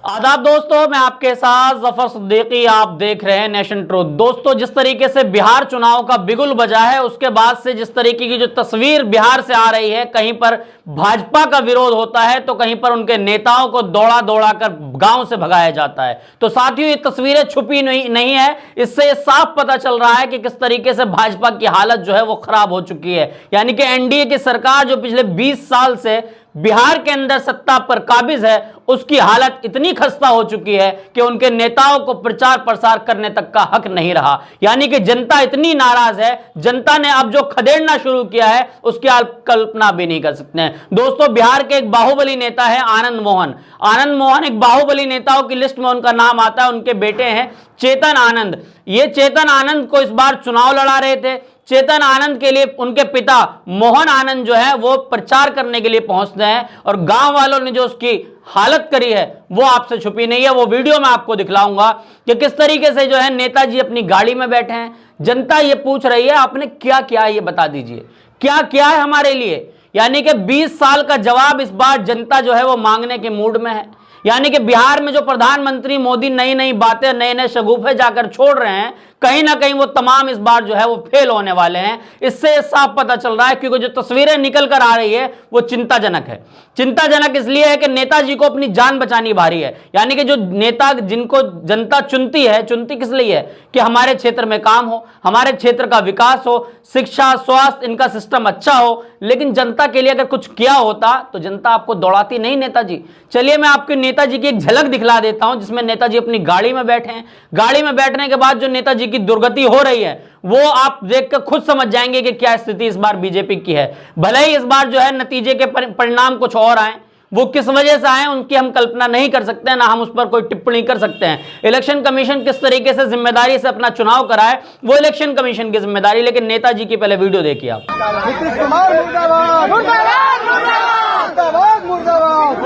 आदाब दोस्तों, मैं आपके साथ जफर सिद्दीकी, आप देख रहे हैं नेशन ट्रूथ। दोस्तों, जिस तरीके से बिहार चुनाव का बिगुल बजा है, उसके बाद से जिस तरीके की जो तस्वीर बिहार से आ रही है, कहीं पर भाजपा का विरोध होता है तो कहीं पर उनके नेताओं को दौड़ा दौड़ा कर गांव से भगाया जाता है। तो साथियों, ये तस्वीरें छुपी नहीं है, इससे साफ पता चल रहा है कि किस तरीके से भाजपा की हालत जो है वो खराब हो चुकी है। यानी कि एनडीए की सरकार जो पिछले 20 साल से बिहार के अंदर सत्ता पर काबिज है, उसकी हालत इतनी खस्ता हो चुकी है कि उनके नेताओं को प्रचार प्रसार करने तक का हक नहीं रहा। यानी कि जनता इतनी नाराज है, जनता ने अब जो खदेड़ना शुरू किया है उसकी आप कल्पना भी नहीं कर सकते हैं। दोस्तों, बिहार के एक बाहुबली नेता है आनंद मोहन। आनंद मोहन एक बाहुबली नेताओं की लिस्ट में उनका नाम आता है। उनके बेटे हैं चेतन आनंद। ये चेतन आनंद को इस बार चुनाव लड़ा रहे थे। चेतन आनंद के लिए उनके पिता मोहन आनंद जो है वो प्रचार करने के लिए पहुंचते हैं और गांव वालों ने जो उसकी हालत करी है वो आपसे छुपी नहीं है। वो वीडियो मैं आपको दिखलाऊंगा कि किस तरीके से जो है नेताजी अपनी गाड़ी में बैठे हैं। जनता ये पूछ रही है आपने क्या किया, ये बता दीजिए, क्या किया है हमारे लिए। यानी कि 20 साल का जवाब इस बार जनता जो है वो मांगने के मूड में है। यानी कि बिहार में जो प्रधानमंत्री मोदी नई नई बातें, नए नए शगुफे जाकर छोड़ रहे हैं, कहीं ना कहीं वो तमाम इस बार जो है वो फेल होने वाले हैं। इससे साफ पता चल रहा है, क्योंकि जो तस्वीरें निकल कर आ रही है वो चिंताजनक है। चिंताजनक इसलिए है कि नेताजी को अपनी जान बचानी भारी है। यानी कि जो नेता जिनको जनता चुनती किस लिए है कि हमारे क्षेत्र में काम हो, हमारे क्षेत्र का विकास हो, शिक्षा, स्वास्थ्य, इनका सिस्टम अच्छा हो। लेकिन जनता के लिए अगर कुछ किया होता तो जनता आपको दौड़ाती नहीं नेताजी। चलिए मैं आपके नेताजी की एक झलक दिखला देता हूं, जिसमें नेताजी अपनी गाड़ी में बैठे हैं। गाड़ी में बैठने के बाद जो नेताजी की दुर्गति हो रही है वो आप देखकर खुद समझ जाएंगे कि क्या स्थिति इस बार बीजेपी की है। भले ही इस बार जो है नतीजे के परिणाम कुछ और आए, वो किस वजह से आए उनकी हम कल्पना नहीं कर सकते हैं, ना हम उस पर कोई टिप्पणी कर सकते हैं। इलेक्शन कमीशन किस तरीके से जिम्मेदारी से अपना चुनाव कराए वो इलेक्शन कमीशन की जिम्मेदारी, लेकिन नेताजी की पहले वीडियो देखिए आप। नीतीश कुमार मुर्दाबाद, मुर्दाबाद, मुर्दाबाद, मुर्दाबाद,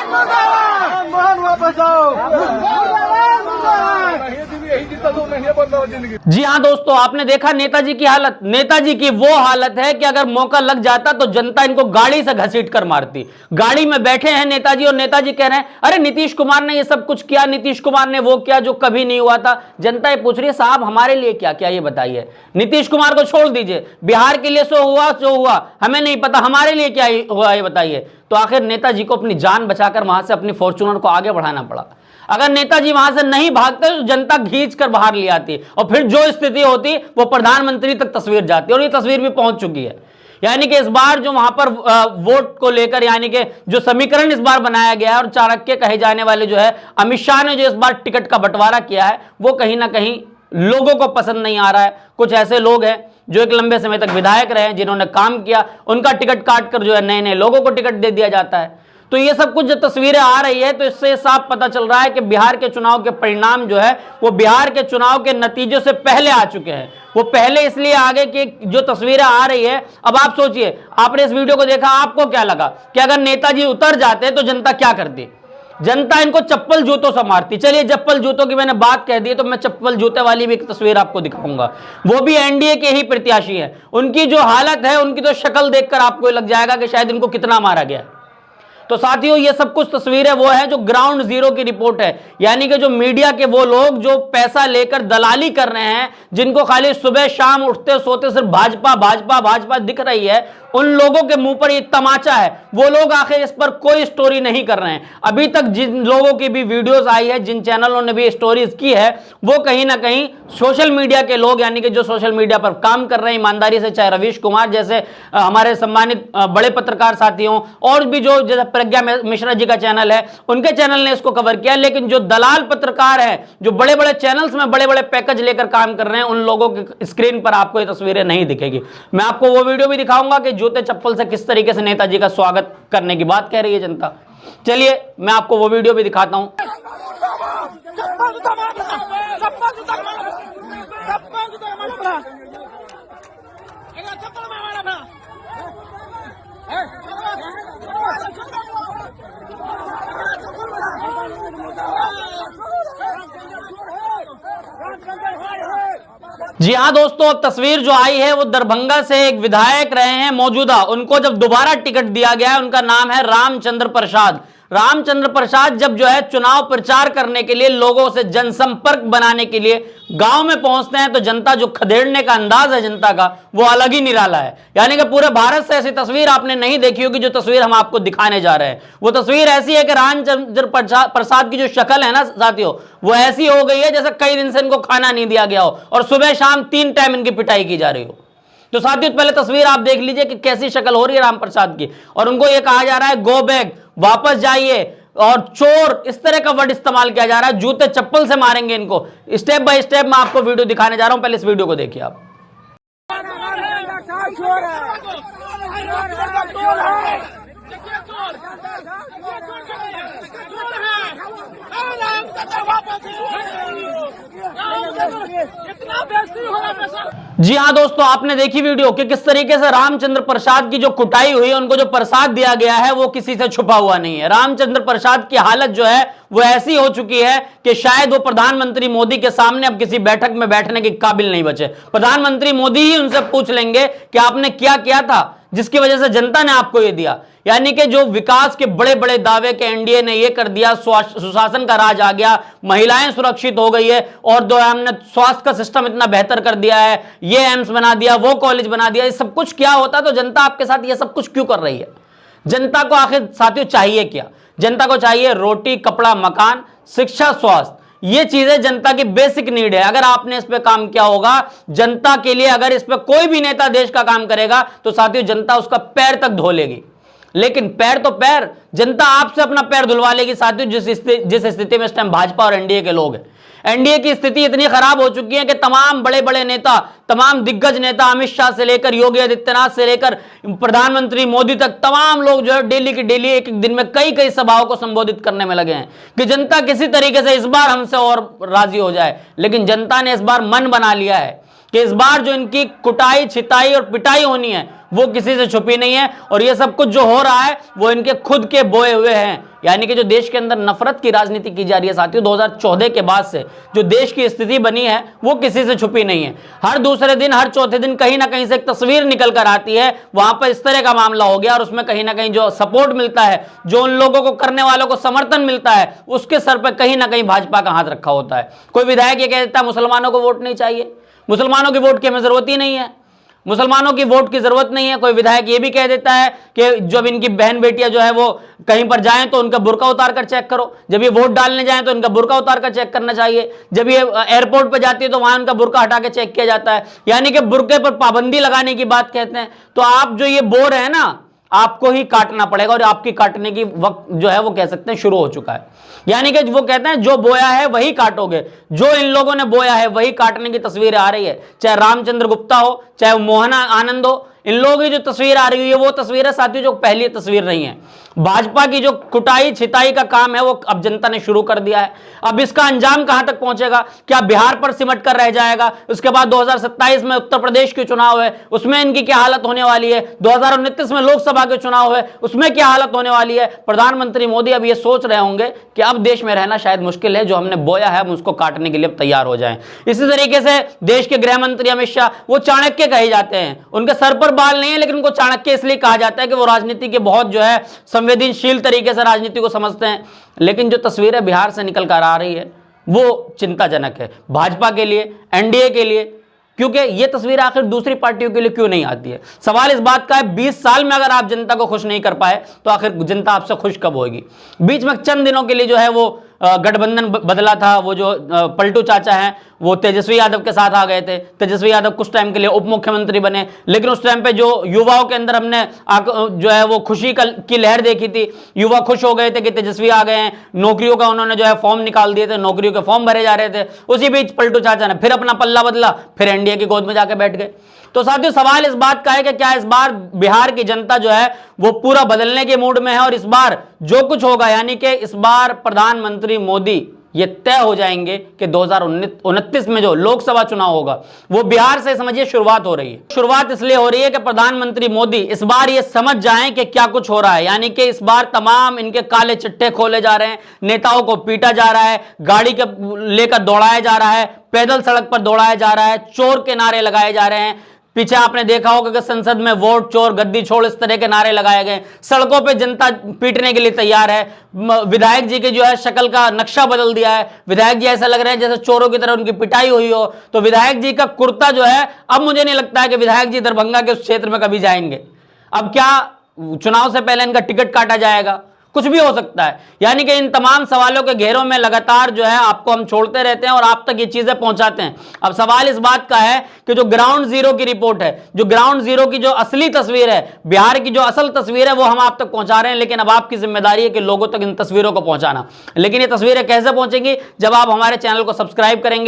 मुर्दाबाद, मोहन वापस आओ, मुर्दाबाद, मुर्दाबाद। जी हाँ दोस्तों, आपने देखा नेताजी की हालत। नेताजी की वो हालत है कि अगर मौका लग जाता तो जनता इनको गाड़ी से घसीट कर मारती। गाड़ी में बैठे हैं नेताजी और नेताजी कह रहे हैं अरे नीतीश कुमार ने ये सब कुछ किया, नीतीश कुमार ने वो किया जो कभी नहीं हुआ था। जनता ये पूछ रही है साहब हमारे लिए क्या किया ये बताइए। नीतीश कुमार को छोड़ दीजिए, बिहार के लिए सो हुआ जो हुआ हमें नहीं पता, हमारे लिए क्या हुआ ये बताइए। तो आखिर नेताजी को अपनी जान बचाकर वहां से अपनी फॉर्च्यूनर को आगे बढ़ाना पड़ा। अगर नेताजी वहां से नहीं भागते तो जनता खींच कर बाहर ले आती और फिर जो स्थिति होती वो प्रधानमंत्री तक तस्वीर जाती, और ये तस्वीर भी पहुंच चुकी है। यानी कि इस बार जो वहां पर वोट को लेकर यानी कि जो समीकरण इस बार बनाया गया है और चाणक्य कहे जाने वाले जो है अमित शाह ने जो इस बार टिकट का बंटवारा किया है वो कहीं ना कहीं लोगों को पसंद नहीं आ रहा है। कुछ ऐसे लोग हैं जो एक लंबे समय तक विधायक रहे, जिन्होंने काम किया, उनका टिकट काट कर जो है नए नए लोगों को टिकट दे दिया जाता है। तो ये सब कुछ जो तस्वीरें आ रही है तो इससे साफ पता चल रहा है कि बिहार के चुनाव के परिणाम जो है वो बिहार के चुनाव के नतीजों से पहले आ चुके हैं। वो पहले इसलिए आगे कि जो तस्वीरें आ रही है, अब आप सोचिए, आपने इस वीडियो को देखा, आपको क्या लगा कि अगर नेताजी उतर जाते तो जनता क्या करती? जनता इनको चप्पल जूतों से मारती। चलिए चप्पल जूतों की मैंने बात कह दी तो मैं चप्पल जूते वाली भी एक तस्वीर आपको दिखाऊंगा। वो भी एनडीए के ही प्रत्याशी है। उनकी जो हालत है, उनकी तो शक्ल देखकर आपको लग जाएगा कि शायद इनको कितना मारा गया। तो साथियों, ये सब कुछ तस्वीरें वो है जो ग्राउंड जीरो की रिपोर्ट है। यानी कि जो मीडिया के वो लोग जो पैसा लेकर दलाली कर रहे हैं, जिनको खाली सुबह शाम उठते सोते सिर्फ भाजपा भाजपा भाजपा दिख रही है, उन लोगों के मुंह पर ये तमाचा है। वो लोग आखिर इस पर कोई स्टोरी नहीं कर रहे हैं। अभी तक जिन लोगों की भी वीडियोस आई है, जिन चैनलों ने भी स्टोरीज की है, वो कहीं ना कहीं सोशल मीडिया के लोग, यानी कि जो सोशल मीडिया पर काम कर रहे हैं ईमानदारी से, चाहे रवीश कुमार जैसे हमारे सम्मानित बड़े पत्रकार साथियों, और भी जो जैसे प्रज्ञा मिश्रा जी का चैनल है, उनके चैनल ने इसको कवर किया। लेकिन जो दलाल पत्रकार है, जो बड़े बड़े चैनल्स में बड़े बड़े पैकेज लेकर काम कर रहे हैं, उन लोगों की स्क्रीन पर आपको ये तस्वीरें नहीं दिखेगी। मैं आपको वो वीडियो भी दिखाऊंगा कि जूते चप्पल से किस तरीके से नेताजी का स्वागत करने की बात कह रही है जनता। चलिए मैं आपको वो वीडियो भी दिखाता हूं। जी हां दोस्तों, अब तस्वीर जो आई है वो दरभंगा से एक विधायक रहे हैं मौजूदा, उनको जब दोबारा टिकट दिया गया है, उनका नाम है रामचंद्र प्रसाद। रामचंद्र प्रसाद जब जो है चुनाव प्रचार करने के लिए, लोगों से जनसंपर्क बनाने के लिए गांव में पहुंचते हैं तो जनता जो खदेड़ने का अंदाज है जनता का, वो अलग ही निराला है। यानी कि पूरे भारत से ऐसी तस्वीर आपने नहीं देखी होगी जो तस्वीर हम आपको दिखाने जा रहे हैं। वो तस्वीर ऐसी है कि रामचंद्र प्रसाद की जो शक्ल है ना साथियों, वो ऐसी हो गई है जैसे कई दिन से इनको खाना नहीं दिया गया हो और सुबह शाम 3 टाइम इनकी पिटाई की जा रही हो। तो साथियों पहले तस्वीर आप देख लीजिए कि कैसी शक्ल हो रही है राम प्रसाद की, और उनको यह कहा जा रहा है गो बैक, वापस जाइए, और चोर, इस तरह का वर्ड इस्तेमाल किया जा रहा है। जूते चप्पल से मारेंगे इनको। स्टेप बाय स्टेप मैं आपको वीडियो दिखाने जा रहा हूं, पहले इस वीडियो को देखिए आप। जी हां दोस्तों, आपने देखी वीडियो कि किस तरीके से रामचंद्र प्रसाद की जो कुटाई हुई है, उनको जो प्रसाद दिया गया है वो किसी से छुपा हुआ नहीं है। रामचंद्र प्रसाद की हालत जो है वो ऐसी हो चुकी है कि शायद वो प्रधानमंत्री मोदी के सामने अब किसी बैठक में बैठने के काबिल नहीं बचे। प्रधानमंत्री मोदी ही उनसे पूछ लेंगे कि आपने क्या किया था जिसकी वजह से जनता ने आपको ये दिया। यानी कि जो विकास के बड़े बड़े दावे के एनडीए ने ये कर दिया, सुशासन का राज आ गया, महिलाएं सुरक्षित हो गई है, और दो हमने स्वास्थ्य का सिस्टम इतना बेहतर कर दिया है, ये एम्स बना दिया, वो कॉलेज बना दिया, ये सब कुछ क्या होता तो जनता आपके साथ ये सब कुछ क्यों कर रही है? जनता को आखिर साथियों चाहिए क्या? जनता को चाहिए रोटी, कपड़ा, मकान, शिक्षा, स्वास्थ्य। ये चीजें जनता की बेसिक नीड है। अगर आपने इस पे काम किया होगा जनता के लिए, अगर इस पे कोई भी नेता देश का काम करेगा तो साथियों जनता उसका पैर तक धो लेगी। लेकिन पैर तो पैर, जनता आपसे अपना पैर धुलवा लेगी साथियों जिस स्थिति में इस टाइम भाजपा और एनडीए के लोग हैं। एनडीए की स्थिति इतनी खराब हो चुकी है कि तमाम बड़े बड़े नेता, तमाम दिग्गज नेता, अमित शाह से लेकर योगी आदित्यनाथ से लेकर प्रधानमंत्री मोदी तक, तमाम लोग जो है डेली की डेली एक एक दिन में कई कई सभाओं को संबोधित करने में लगे हैं कि जनता किसी तरीके से इस बार हमसे और राजी हो जाए। लेकिन जनता ने इस बार मन बना लिया है कि इस बार जो इनकी कुटाई, छिताई और पिटाई होनी है वो किसी से छुपी नहीं है, और ये सब कुछ जो हो रहा है वो इनके खुद के बोए हुए हैं। यानी कि जो देश के अंदर नफरत की राजनीति की जा रही है साथियों 2014 के बाद से, जो देश की स्थिति बनी है वो किसी से छुपी नहीं है। हर दूसरे दिन, हर चौथे दिन कहीं ना कहीं से एक तस्वीर निकल कर आती है, वहां पर इस तरह का मामला हो गया, और उसमें कहीं ना कहीं जो सपोर्ट मिलता है, जो उन लोगों को करने वालों को समर्थन मिलता है, उसके सर पर कहीं ना कहीं भाजपा का हाथ रखा होता है। कोई विधायक ये कह देता है मुसलमानों को वोट नहीं चाहिए, मुसलमानों की वोट की हमें जरूरत ही नहीं है, मुसलमानों की वोट की जरूरत नहीं है। कोई विधायक ये भी कह देता है कि जब इनकी बहन बेटियां जो है वो कहीं पर जाएं तो उनका बुर्का उतार कर चेक करो, जब ये वोट डालने जाएं तो उनका बुर्का उतार कर चेक करना चाहिए, जब ये एयरपोर्ट पर जाती है तो वहां उनका बुर्का हटा के चेक किया जाता है। यानी कि बुर्के पर पाबंदी लगाने की बात कहते हैं। तो आप जो ये बोल रहे हैं ना, आपको ही काटना पड़ेगा, और आपकी काटने की वक्त जो है वो कह सकते हैं शुरू हो चुका है। यानी कि वो कहते हैं जो बोया है वही काटोगे, जो इन लोगों ने बोया है वही काटने की तस्वीर आ रही है। चाहे रामचंद्र गुप्ता हो, चाहे मोहन आनंद हो, इन लोगों की जो तस्वीर आ रही है वो तस्वीर है साथियों जो पहली तस्वीर नहीं है। भाजपा की जो कुटाई छिताई का काम है वो अब जनता ने शुरू कर दिया है। अब इसका अंजाम कहां तक पहुंचेगा? क्या बिहार पर सिमट कर रह जाएगा? उसके बाद 2027 में उत्तर प्रदेश के चुनाव है, उसमें इनकी क्या हालत होने वाली है? 2029 में लोकसभा के चुनाव है, उसमें क्या हालत होने वाली है? प्रधानमंत्री मोदी अब ये सोच रहे होंगे कि अब देश में रहना शायद मुश्किल है, जो हमने बोया है हम उसको काटने के लिए तैयार हो जाएं। इसी तरीके से देश के गृह मंत्री अमित शाह, वो चाणक्य कहे जाते हैं, उनके सर पर बाल नहीं है लेकिन उनको चाणक्य इसलिए कहा जाता है कि वो राजनीति के बहुत जो है संवेदनशील तरीके से राजनीति को समझते हैं। लेकिन जो तस्वीरें बिहार से निकल कर आ रही है वो चिंताजनक है भाजपा के लिए, एनडीए के लिए, क्योंकि ये तस्वीर आखिर दूसरी पार्टियों के लिए क्यों नहीं आती है? सवाल इस बात का है 20 साल में अगर आप जनता को खुश नहीं कर पाए तो आखिर जनता आपसे खुश कब होगी? बीच में चंद दिनों के लिए जो है वो गठबंधन बदला था, वो जो पलटू चाचा हैं वो तेजस्वी यादव के साथ आ गए थे। तेजस्वी यादव कुछ टाइम के लिए उप मुख्यमंत्री बने, लेकिन उस टाइम पे जो युवाओं के अंदर हमने जो है वो खुशी की लहर देखी थी, युवा खुश हो गए थे कि तेजस्वी आ गए हैं, नौकरियों का उन्होंने जो है फॉर्म निकाल दिए थे, नौकरियों के फॉर्म भरे जा रहे थे। उसी बीच पलटू चाचा ने फिर अपना पल्ला बदला, फिर एनडीए की गोद में जाकर बैठ गए। तो साथियों सवाल इस बात का है कि क्या इस बार बिहार की जनता जो है वो पूरा बदलने के मूड में है, और इस बार जो कुछ होगा, यानी कि इस बार प्रधानमंत्री मोदी ये तय हो जाएंगे कि 2029 में जो लोकसभा चुनाव होगा वो बिहार से समझिए शुरुआत हो रही है। शुरुआत इसलिए हो रही है कि प्रधानमंत्री मोदी इस बार ये समझ जाएं कि क्या कुछ हो रहा है। यानी कि इस बार तमाम इनके काले चिट्ठे खोले जा रहे हैं, नेताओं को पीटा जा रहा है, गाड़ी के लेकर दौड़ाया जा रहा है, पैदल सड़क पर दौड़ाया जा रहा है, चोर के नारे लगाए जा रहे हैं। पीछे आपने देखा होगा कि संसद में वोट चोर, गद्दी छोड़, इस तरह के नारे लगाए गए। सड़कों पे जनता पीटने के लिए तैयार है। विधायक जी के जो है शक्ल का नक्शा बदल दिया है। विधायक जी ऐसा लग रहे हैं जैसे चोरों की तरह उनकी पिटाई हुई हो। तो विधायक जी का कुर्ता जो है, अब मुझे नहीं लगता है कि विधायक जी दरभंगा के उस क्षेत्र में कभी जाएंगे। अब क्या चुनाव से पहले इनका टिकट काटा जाएगा? कुछ भी हो सकता है। यानी कि इन तमाम सवालों के घेरों में लगातार जो है आपको हम छोड़ते रहते हैं और आप तक ये चीजें पहुंचाते हैं। अब सवाल इस बात का है कि जो ग्राउंड जीरो की रिपोर्ट है, जो ग्राउंड जीरो की जो असली तस्वीर है, बिहार की जो असल तस्वीर है, वो हम आप तक पहुंचा रहे हैं। लेकिन अब आपकी जिम्मेदारी है कि लोगों तक इन तस्वीरों को पहुंचाना। लेकिन ये तस्वीरें कैसे पहुंचेंगी? जब आप हमारे चैनल को सब्सक्राइब करेंगे।